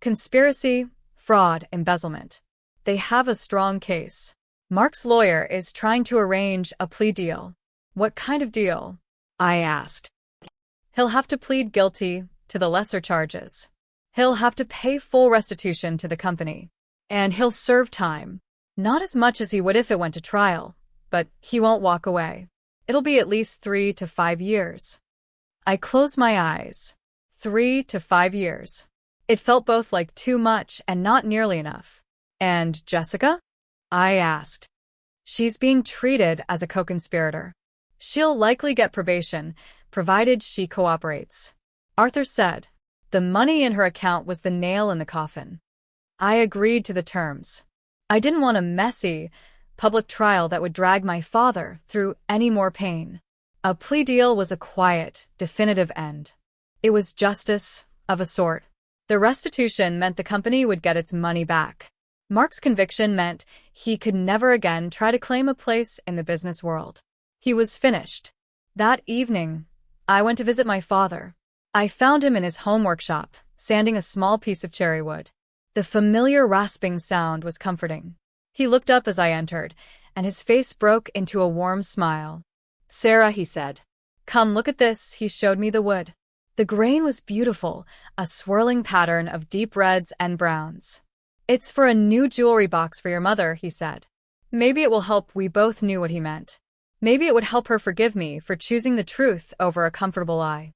"Conspiracy, fraud, embezzlement. They have a strong case. Mark's lawyer is trying to arrange a plea deal." "What kind of deal?" I asked. "He'll have to plead guilty to the lesser charges. He'll have to pay full restitution to the company. And he'll serve time. Not as much as he would if it went to trial, but he won't walk away. It'll be at least 3 to 5 years. I closed my eyes. 3 to 5 years. It felt both like too much and not nearly enough. "And Jessica?" I asked. "She's being treated as a co-conspirator. She'll likely get probation, provided she cooperates," Arthur said. The money in her account was the nail in the coffin. I agreed to the terms. I didn't want a messy, public trial that would drag my father through any more pain. A plea deal was a quiet, definitive end. It was justice, of a sort. The restitution meant the company would get its money back. Mark's conviction meant he could never again try to claim a place in the business world. He was finished. That evening, I went to visit my father. I found him in his home workshop, sanding a small piece of cherry wood. The familiar rasping sound was comforting. He looked up as I entered, and his face broke into a warm smile. "Sarah," he said. "Come look at this." He showed me the wood. The grain was beautiful, a swirling pattern of deep reds and browns. "It's for a new jewelry box for your mother," he said. Maybe it will help. We both knew what he meant. Maybe it would help her forgive me for choosing the truth over a comfortable lie.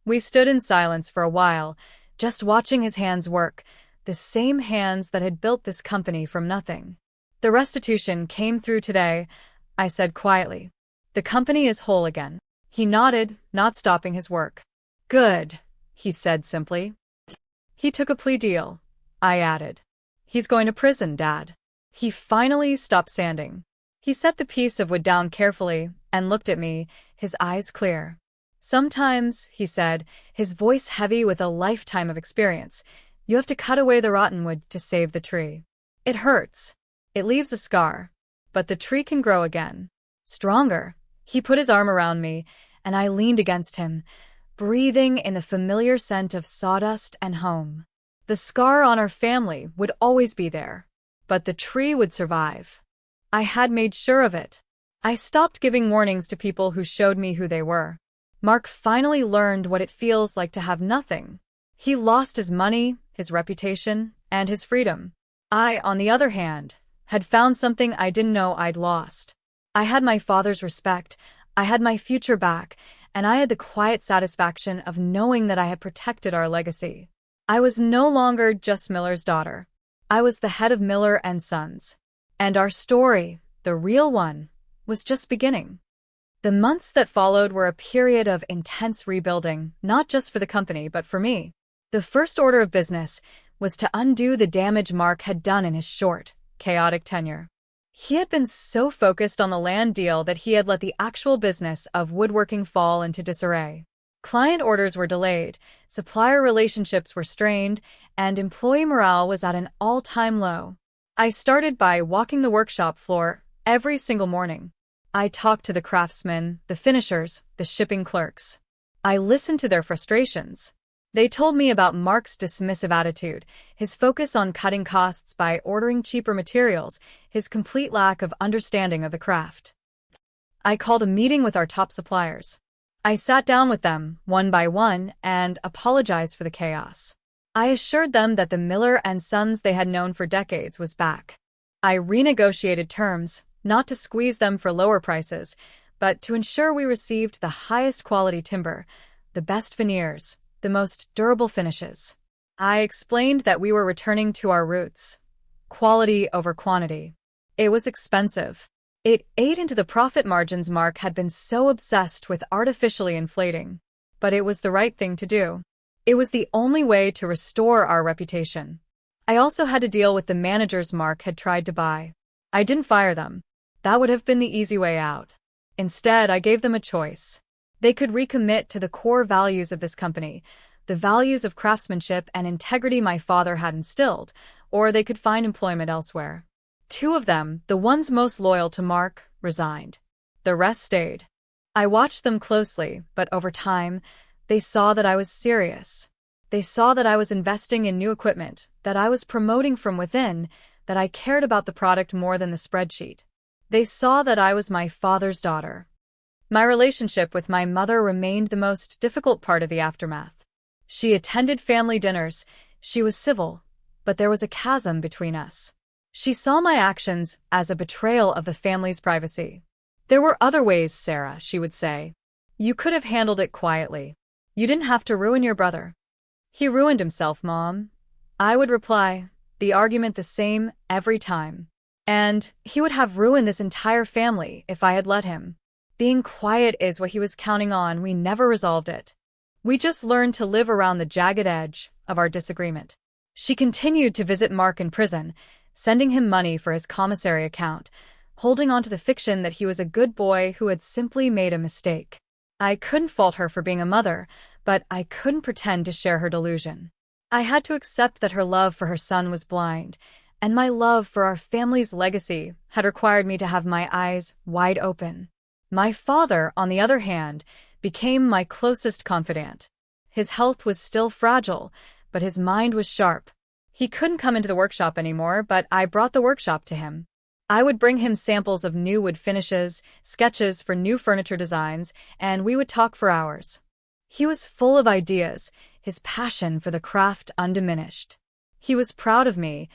We stood in silence for a while, just watching his hands work, the same hands that had built this company from nothing. "The restitution came through today," I said quietly. "The company is whole again." He nodded, not stopping his work. "Good," he said simply. "He took a plea deal," I added. "He's going to prison, Dad." He finally stopped sanding. He set the piece of wood down carefully and looked at me, his eyes clear. "Sometimes," he said, his voice heavy with a lifetime of experience, "you have to cut away the rotten wood to save the tree. It hurts. It leaves a scar. But the tree can grow again. Stronger." He put his arm around me, and I leaned against him, breathing in the familiar scent of sawdust and home. The scar on our family would always be there, but the tree would survive. I had made sure of it. I stopped giving warnings to people who showed me who they were. Mark finally learned what it feels like to have nothing. He lost his money, his reputation, and his freedom. I, on the other hand, had found something I didn't know I'd lost. I had my father's respect, I had my future back, and I had the quiet satisfaction of knowing that I had protected our legacy. I was no longer just Miller's daughter. I was the head of Miller and Sons. And our story, the real one, was just beginning. The months that followed were a period of intense rebuilding, not just for the company, but for me. The first order of business was to undo the damage Mark had done in his short, chaotic tenure. He had been so focused on the land deal that he had let the actual business of woodworking fall into disarray. Client orders were delayed, supplier relationships were strained, and employee morale was at an all-time low. I started by walking the workshop floor every single morning. I talked to the craftsmen, the finishers, the shipping clerks. I listened to their frustrations. They told me about Mark's dismissive attitude, his focus on cutting costs by ordering cheaper materials, his complete lack of understanding of the craft. I called a meeting with our top suppliers. I sat down with them, one by one, and apologized for the chaos. I assured them that the Miller and Sons they had known for decades was back. I renegotiated terms, not to squeeze them for lower prices, but to ensure we received the highest quality timber, the best veneers, the most durable finishes. I explained that we were returning to our roots. Quality over quantity. It was expensive. It ate into the profit margins Mark had been so obsessed with artificially inflating. But it was the right thing to do. It was the only way to restore our reputation. I also had to deal with the managers Mark had tried to buy. I didn't fire them. That would have been the easy way out. Instead, I gave them a choice. They could recommit to the core values of this company, the values of craftsmanship and integrity my father had instilled, or they could find employment elsewhere. Two of them, the ones most loyal to Mark, resigned. The rest stayed. I watched them closely, but over time, they saw that I was serious. They saw that I was investing in new equipment, that I was promoting from within, that I cared about the product more than the spreadsheet. They saw that I was my father's daughter. My relationship with my mother remained the most difficult part of the aftermath. She attended family dinners, she was civil, but there was a chasm between us. She saw my actions as a betrayal of the family's privacy. "There were other ways, Sarah," she would say. "You could have handled it quietly. You didn't have to ruin your brother." "He ruined himself, Mom," I would reply, the argument the same every time. "And he would have ruined this entire family if I had let him." Being quiet is what he was counting on. We never resolved it. We just learned to live around the jagged edge of our disagreement. She continued to visit Mark in prison, sending him money for his commissary account, holding on to the fiction that he was a good boy who had simply made a mistake. I couldn't fault her for being a mother, but I couldn't pretend to share her delusion. I had to accept that her love for her son was blind, and my love for our family's legacy had required me to have my eyes wide open. My father, on the other hand, became my closest confidant. His health was still fragile, but his mind was sharp. He couldn't come into the workshop anymore, but I brought the workshop to him. I would bring him samples of new wood finishes, sketches for new furniture designs, and we would talk for hours. He was full of ideas, his passion for the craft undiminished. He was proud of me,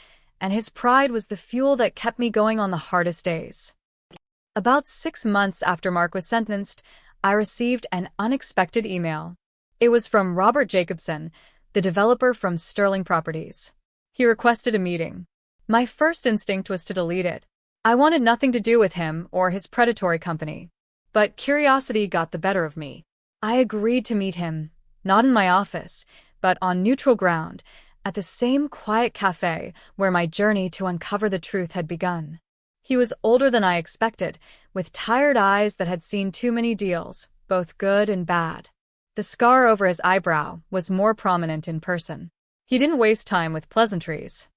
and his pride was the fuel that kept me going on the hardest days. About 6 months after Mark was sentenced, I received an unexpected email. It was from Robert Jacobson, the developer from Sterling Properties. He requested a meeting. My first instinct was to delete it. I wanted nothing to do with him or his predatory company. But curiosity got the better of me. I agreed to meet him, not in my office, but on neutral ground, at the same quiet cafe where my journey to uncover the truth had begun. He was older than I expected, with tired eyes that had seen too many deals, both good and bad. The scar over his eyebrow was more prominent in person. He didn't waste time with pleasantries.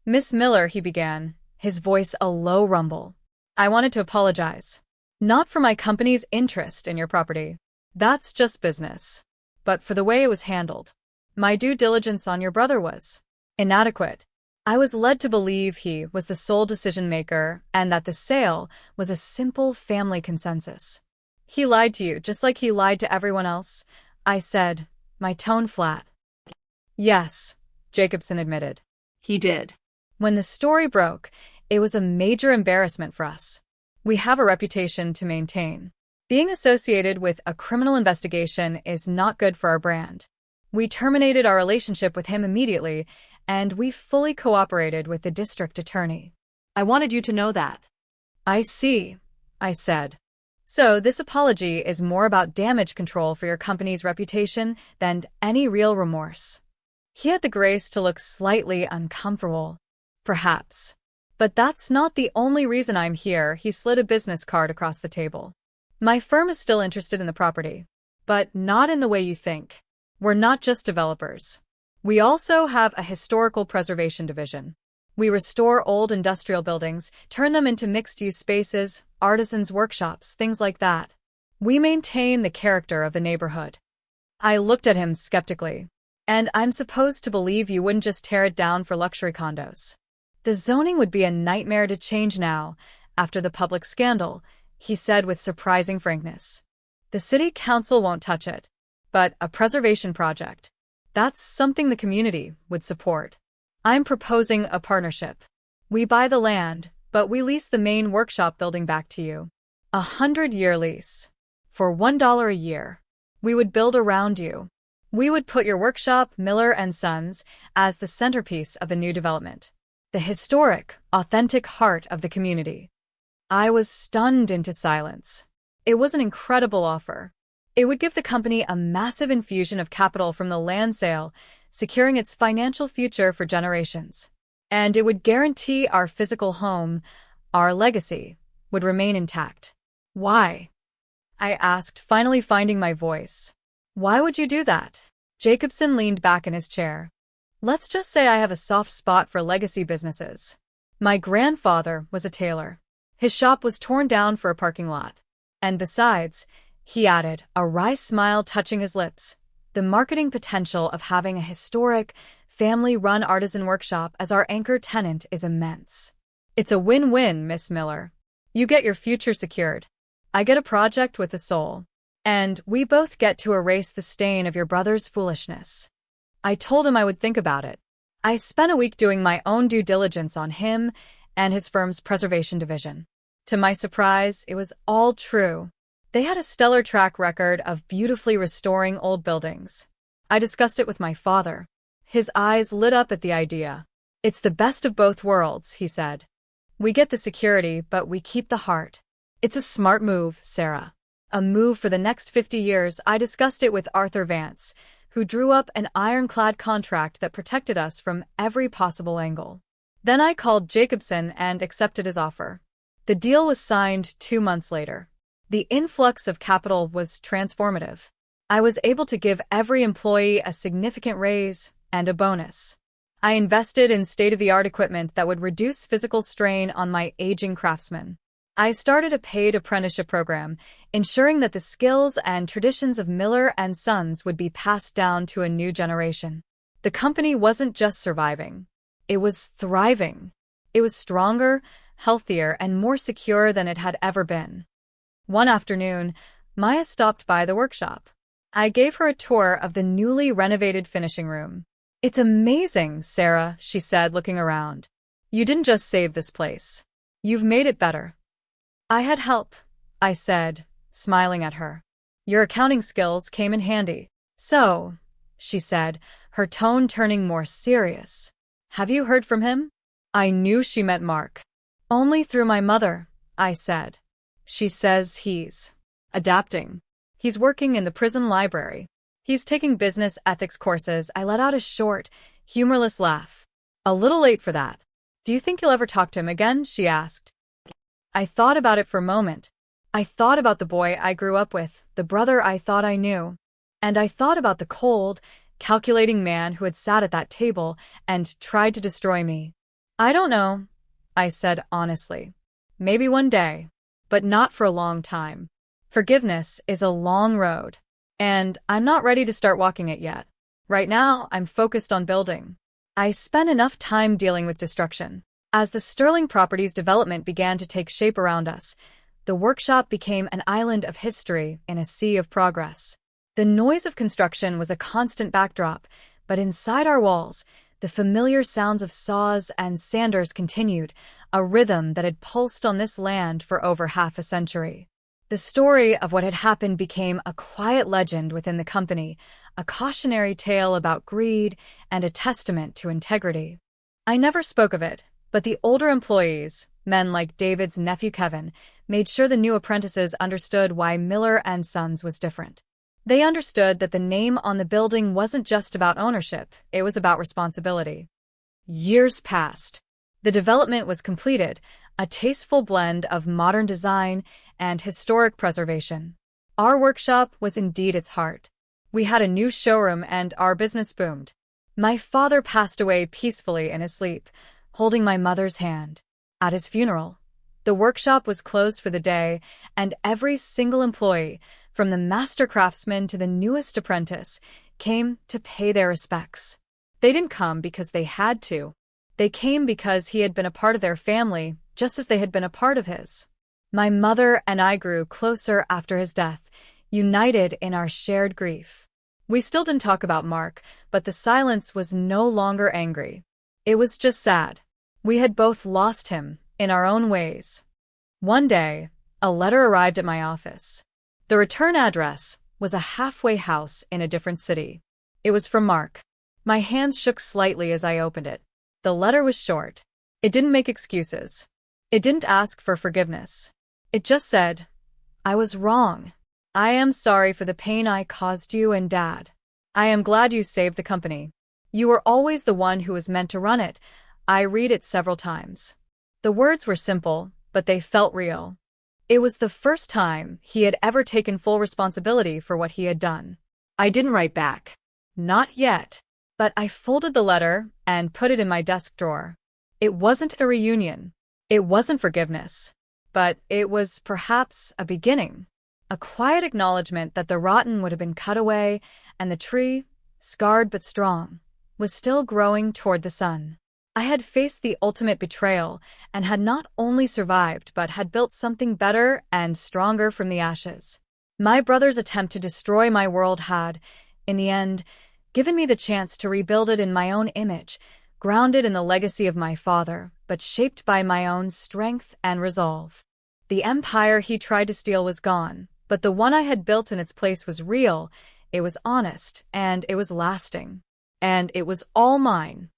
"Miss Miller," he began, his voice a low rumble. "I wanted to apologize. Not for my company's interest in your property. That's just business. But for the way it was handled. My due diligence on your brother was inadequate. I was led to believe he was the sole decision-maker and that the sale was a simple family consensus. He lied to you just like he lied to everyone else," I said, my tone flat. "Yes," Jacobson admitted. He did. When the story broke, it was a major embarrassment for us. We have a reputation to maintain. Being associated with a criminal investigation is not good for our brand. We terminated our relationship with him immediately, and we fully cooperated with the district attorney. "I wanted you to know that." "I see," I said. "So this apology is more about damage control for your company's reputation than any real remorse." He had the grace to look slightly uncomfortable. "Perhaps. But that's not the only reason I'm here." He slid a business card across the table. "My firm is still interested in the property, but not in the way you think. We're not just developers. We also have a historical preservation division. We restore old industrial buildings, turn them into mixed-use spaces, artisans' workshops, things like that. We maintain the character of the neighborhood." I looked at him skeptically. "And I'm supposed to believe you wouldn't just tear it down for luxury condos?" "The zoning would be a nightmare to change now, after the public scandal," he said with surprising frankness. "The city council won't touch it. But a preservation project, that's something the community would support. I'm proposing a partnership. We buy the land, but we lease the main workshop building back to you. 100-year lease. For $1 a year. We would build around you. We would put your workshop, Miller Sons, as the centerpiece of the new development. The historic, authentic heart of the community." I was stunned into silence. It was an incredible offer. It would give the company a massive infusion of capital from the land sale, securing its financial future for generations. And it would guarantee our physical home, our legacy, would remain intact. "Why?" I asked, finally finding my voice. "Why would you do that?" Jacobson leaned back in his chair. "Let's just say I have a soft spot for legacy businesses. My grandfather was a tailor. His shop was torn down for a parking lot. And besides," he added, a wry smile touching his lips, "the marketing potential of having a historic, family-run artisan workshop as our anchor tenant is immense. It's a win-win, Miss Miller. You get your future secured. I get a project with a soul. And we both get to erase the stain of your brother's foolishness." I told him I would think about it. I spent a week doing my own due diligence on him and his firm's preservation division. To my surprise, it was all true. They had a stellar track record of beautifully restoring old buildings. I discussed it with my father. His eyes lit up at the idea. "It's the best of both worlds," he said. "We get the security, but we keep the heart. It's a smart move, Sarah. A move for the next 50 years." I discussed it with Arthur Vance, who drew up an ironclad contract that protected us from every possible angle. Then I called Jacobson and accepted his offer. The deal was signed 2 months later. The influx of capital was transformative. I was able to give every employee a significant raise and a bonus. I invested in state-of-the-art equipment that would reduce physical strain on my aging craftsmen. I started a paid apprenticeship program, ensuring that the skills and traditions of Miller and Sons would be passed down to a new generation. The company wasn't just surviving. It was thriving. It was stronger, healthier, and more secure than it had ever been. One afternoon, Maya stopped by the workshop. I gave her a tour of the newly renovated finishing room. "It's amazing, Sarah," she said, looking around. You didn't just save this place. You've made it better. I had help, I said, smiling at her. Your accounting skills came in handy. So, she said, her tone turning more serious. Have you heard from him? I knew she meant Mark. Only through my mother, I said. She says he's adapting. He's working in the prison library. He's taking business ethics courses. I let out a short, humorless laugh. A little late for that. Do you think you'll ever talk to him again? She asked. I thought about it for a moment. I thought about the boy I grew up with, the brother I thought I knew. And I thought about the cold, calculating man who had sat at that table and tried to destroy me. I don't know, I said honestly. Maybe one day, but not for a long time. Forgiveness is a long road, and I'm not ready to start walking it yet. Right now, I'm focused on building. I spent enough time dealing with destruction. As the Sterling Properties development began to take shape around us, the workshop became an island of history in a sea of progress. The noise of construction was a constant backdrop, but inside our walls, the familiar sounds of saws and sanders continued, a rhythm that had pulsed on this land for over half a century. The story of what had happened became a quiet legend within the company, a cautionary tale about greed and a testament to integrity. I never spoke of it, but the older employees, men like David's nephew Kevin, made sure the new apprentices understood why Miller Sons was different. They understood that the name on the building wasn't just about ownership, it was about responsibility. Years passed. The development was completed, a tasteful blend of modern design and historic preservation. Our workshop was indeed its heart. We had a new showroom and our business boomed. My father passed away peacefully in his sleep, holding my mother's hand. At his funeral, the workshop was closed for the day, and every single employee, from the master craftsman to the newest apprentice, came to pay their respects. They didn't come because they had to. They came because he had been a part of their family, just as they had been a part of his. My mother and I grew closer after his death, united in our shared grief. We still didn't talk about Mark, but the silence was no longer angry. It was just sad. We had both lost him, in our own ways. One day, a letter arrived at my office. The return address was a halfway house in a different city. It was from Mark. My hands shook slightly as I opened it. The letter was short. It didn't make excuses. It didn't ask for forgiveness. It just said, I was wrong. I am sorry for the pain I caused you and Dad. I am glad you saved the company. You were always the one who was meant to run it. I read it several times. The words were simple, but they felt real. It was the first time he had ever taken full responsibility for what he had done. I didn't write back. Not yet. But I folded the letter and put it in my desk drawer. It wasn't a reunion. It wasn't forgiveness. But it was perhaps a beginning. A quiet acknowledgement that the rotten would have been cut away and the tree, scarred but strong, was still growing toward the sun. I had faced the ultimate betrayal and had not only survived but had built something better and stronger from the ashes. My brother's attempt to destroy my world had, in the end, given me the chance to rebuild it in my own image, grounded in the legacy of my father, but shaped by my own strength and resolve. The empire he tried to steal was gone, but the one I had built in its place was real, it was honest, and it was lasting. And it was all mine.